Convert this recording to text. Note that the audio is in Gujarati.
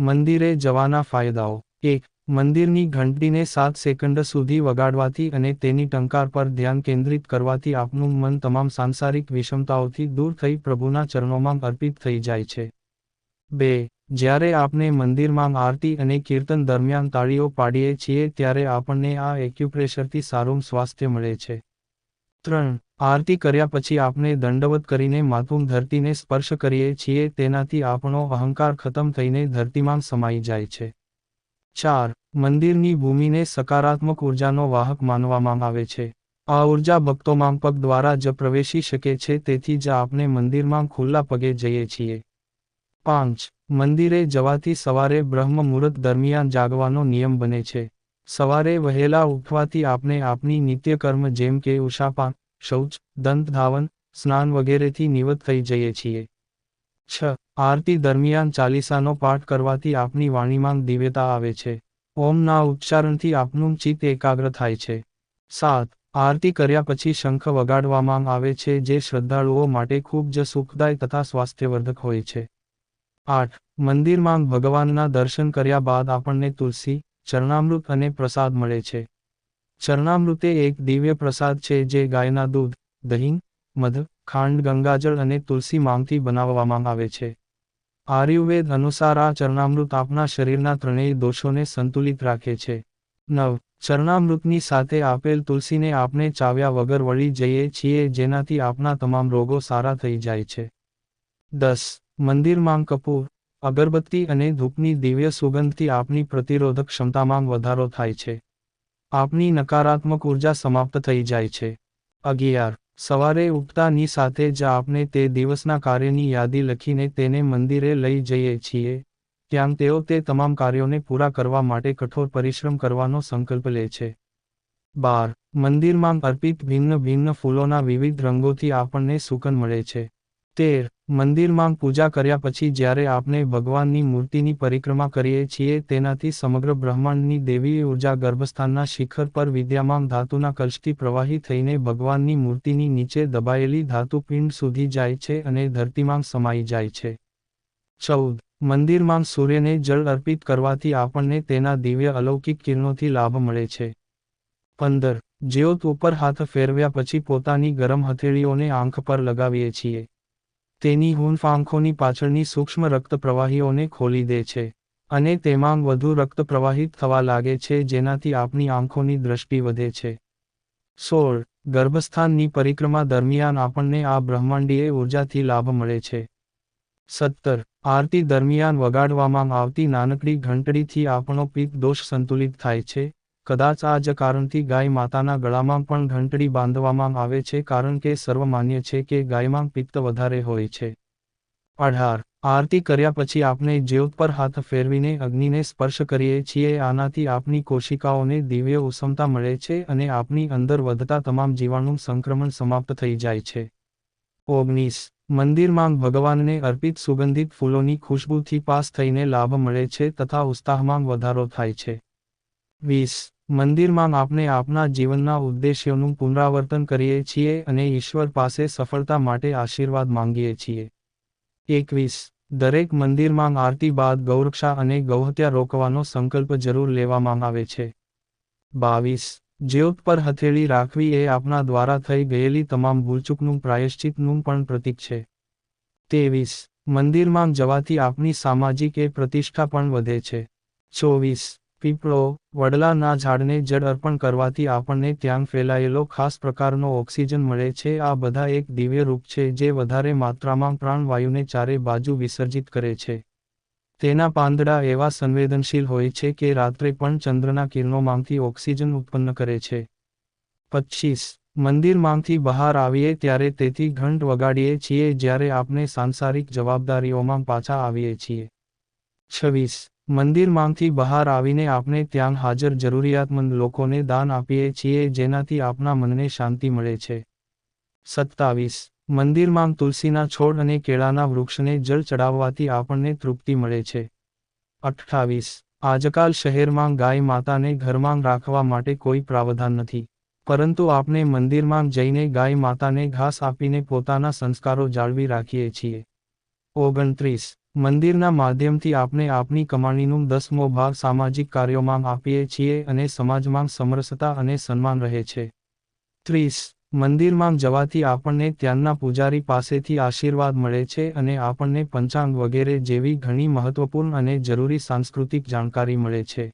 મંદિરે જવાના ફાયદાઓ 1. મંદિરની ઘંટીને 7 સેકન્ડ સુધી વગાડવાથી અને તેની ટંકાર પર ધ્યાન કેન્દ્રિત કરવાથી આપનું મન તમામ સાંસારિક વિષમતાઓથી દૂર થઈ પ્રભુના ચરણોમાં અર્પિત થઈ જાય છે. 2. જ્યારે આપણે મંદિરમાં આરતી અને કીર્તન દરમિયાન તાળીઓ પાડીએ છીએ ત્યારે આપણને આ એક્યુપ્રેશરથી સારું સ્વાસ્થ્ય મળે છે. 3. આરતી કર્યા પછી આપણે દંડવત કરીને માથું ધરતીને સ્પર્શ કરીએ છીએ તેનાથી આપણો અહંકાર ખતમ થઈને ધરતીમાં સમાઈ જાય છે. 4. મંદિરની ભૂમિને સકારાત્મક ઉર્જાનો વાહક માનવામાં આવે છે. આ ઉર્જા ભક્તોમાં પગ દ્વારા જ પ્રવેશી શકે છે તેથી જ આપણે મંદિરમાં ખુલ્લા પગે જઈએ છીએ. 5. મંદિરે જવાથી સવારે બ્રહ્મ મુહૂર્ત દરમિયાન જાગવાનો નિયમ બને છે. સવારે વહેલા ઉઠવાથી આપણે આપણી નિત્યકર્મ જેમ કે ઉષાપાન, શૌચ, દંત ધાવન, સ્નાન વગેરેથી નિવૃત્ત થઈ જઈએ છીએ. 6. આરતી દરમિયાન ચાલીસાનો પાઠ કરવાથી આપણી વાણીમાં દિવ્યતા આવે છે. ઓમના ઉચ્ચારણથી આપનું ચિત્ત એકાગ્ર થાય છે. 7. આરતી કર્યા પછી શંખ વગાડવામાં આવે છે જે શ્રદ્ધાળુઓ માટે ખૂબ જ સુખદાય તથા સ્વાસ્થ્યવર્ધક હોય છે. 8. મંદિરમાં ભગવાનના દર્શન કર્યા બાદ આપણને તુલસી, ચરણામૃત અને પ્રસાદ મળે છે. ચરણામૃત એ એક દિવ્ય પ્રસાદ છે જે ગાયના દૂધ, દહીં, મધ, ખાંડ, ગંગાજળ અને તુલસી માંથી બનાવવામાં આવે છે. આયુર્વેદ અનુસાર આ ચરણામૃત આપણા શરીરના ત્રણેય દોષોને સંતુલિત રાખે છે. 9. ચરણામૃતની સાથે આપેલ તુલસીને આપણે ચાવ્યા વગર વળી જઈએ છીએ જેનાથી આપણા તમામ રોગો સારા થઈ જાય છે. 10. મંદિરમાં કપૂર, અગરબત્તી અને ધૂપની દિવ્ય સુગંધથી આપણી પ્રતિરોધક ક્ષમતામાં વધારો થાય છે. આપણી નકારાત્મક ઉર્જા સમાપ્ત થઈ જાય છે. 11. સવારે ઉઠતાની સાથે જ આપણે તે દિવસના કાર્યની યાદી લખીને તેને મંદિરે લઈ જઈએ છીએ, ત્યાં તેઓ તે તમામ કાર્યોને પૂરા કરવા માટે કઠોર પરિશ્રમ કરવાનો સંકલ્પ લે છે. 12. મંદિરમાં અર્પિત ભિન્ન ભિન્ન ફૂલોના વિવિધ રંગોથી આપણને સુકન મળે છે. 13. મંદિરમાં પૂજા કર્યા પછી જ્યારે આપણે ભગવાનની મૂર્તિની પરિક્રમા કરીએ છીએ તેનાથી સમગ્ર બ્રહ્માંડની દૈવીય ઉર્જા ગર્ભસ્થાનના શિખર પર વિદ્યામાન ધાતુના કલશથી પ્રવાહી થઈને ભગવાનની મૂર્તિની નીચે દબાયેલી ધાતુપિંડ સુધી જાય છે અને ધરતીમાં સમાઈ જાય છે. 14. મંદિરમાં સૂર્યને જળ અર્પિત કરવાથી આપણને તેના દિવ્ય અલૌકિક કિરણોથી લાભ મળે છે. 15. જ્યોત ઉપર હાથ ફેરવ્યા પછી પોતાની ગરમ હથેળીઓને આંખ પર લગાવીએ છીએ. તેની હૂંફ આંખોની પાછળની સૂક્ષ્મ રક્ત પ્રવાહીઓને ખોલી દે છે, અને તેમાં વધુ રક્ત પ્રવાહિત થવા લાગે છે જેનાથી આપણી આંખોની દ્રષ્ટિ વધે છે. 16. ગર્ભસ્થાનની પરિક્રમા દરમિયાન આપણને આ બ્રહ્માંડીય ઉર્જાથી લાભ મળે છે. 17. આરતી દરમિયાન વગાડવામાં આવતી નાનકડી ઘંટડીથી આપણો પિત્ત દોષ સંતુલિત થાય છે. કદાચ આ જ કારણથી ગાય માતાના ગળામાં પણ ઘંટડી બાંધવામાં આવે છે કારણ કે સર્વમાન્ય છે કે ગાયમાં પિત્ત વધારે હોય છે. 18. આરતી કર્યા પછી આપણે જ્યોત પર હાથ ફેરવીને અગ્નિને સ્પર્શ કરીએ છીએ આનાથી આપણી કોશિકાઓને દિવ્ય ઉષ્મતા મળે છે અને આપણી અંદર વધતા તમામ જીવાણુ સંક્રમણ સમાપ્ત થઈ જાય છે. 19. મંદિરમાં ભગવાનને અર્પિત સુગંધિત ફૂલોની ખુશ્બુથી પાસ થઈને લાભ મળે છે તથા ઉત્સાહમાં વધારો થાય છે. 20. મંદિરમાં આપણે આપના જીવનના ઉદ્દેશ્યોનું પુનરાવર્તન કરીએ છીએ અને ઈશ્વર પાસે સફળતા માટે આશીર્વાદ માંગીએ છીએ. 21. દરેક મંદિરમાં આરતી બાદ ગૌરક્ષા અને ગૌહત્યા રોકવાનો સંકલ્પ જરૂર લેવામાં આવે છે. 22. જ્યોત પર હથેળી રાખવી એ આપણા દ્વારા થઈ ગયેલી તમામ ભૂલચૂકનું પ્રાયશ્ચિતનું પણ પ્રતીક છે. 23. મંદિરમાં જવાથી આપણી સામાજિક પ્રતિષ્ઠા પણ વધે છે. 24. પીપળો, વડલાના ઝાડને જળ અર્પણ કરવાથી આપણને ત્યાં ફેલાયેલો ખાસ પ્રકારનો ઓક્સિજન મળે છે. આ બધા એક દિવ્ય રૂપ છે જે વધારે માત્રામાં પ્રાણવાયુને ચારે બાજુ વિસર્જિત કરે છે. તેના પાંદડા એવા સંવેદનશીલ હોય છે કે રાત્રે પણ ચંદ્રના કિરણોમાંથી ઓક્સિજન ઉત્પન્ન કરે છે. 25. મંદિરમાંથી બહાર આવીએ ત્યારે તેથી ઘંટ વગાડીએ છીએ જ્યારે આપણે સાંસારિક જવાબદારીઓમાં પાછા આવીએ છીએ. 26. મંદિરમાંથી બહાર આવીને આપણે ત્યાં હાજર જરૂરિયાતમંદ લોકોને દાન આપીએ છીએ જેનાથી આપણા મનને શાંતિ મળે છે. 27. મંદિરમાં તુલસીના છોડ અને કેળાના વૃક્ષને જળ ચડાવવાથી આપણને તૃપ્તિ મળે છે. 28. આજકાલ શહેરમાં ગાય માતાને ઘરમાં રાખવા માટે કોઈ પ્રાવધાન નથી, પરંતુ આપણે મંદિરમાં જઈને ગાય માતાને ઘાસ આપીને પોતાના સંસ્કારો જાળવી રાખીએ છીએ. 29. મંદિરના માધ્યમથી આપણે આપની કમાણીનું 10મો ભાગ સામાજિક કાર્યોમાં આપીએ છીએ અને સમાજમાં સમરસતા અને સન્માન રહે છે. 30. મંદિરમાં જવાથી આપણને ત્યાંના પૂજારી પાસેથી આશીર્વાદ મળે છે અને આપણને પંચાંગ વગેરે જેવી ઘણી મહત્વપૂર્ણ અને જરૂરી સાંસ્કૃતિક જાણકારી મળે છે.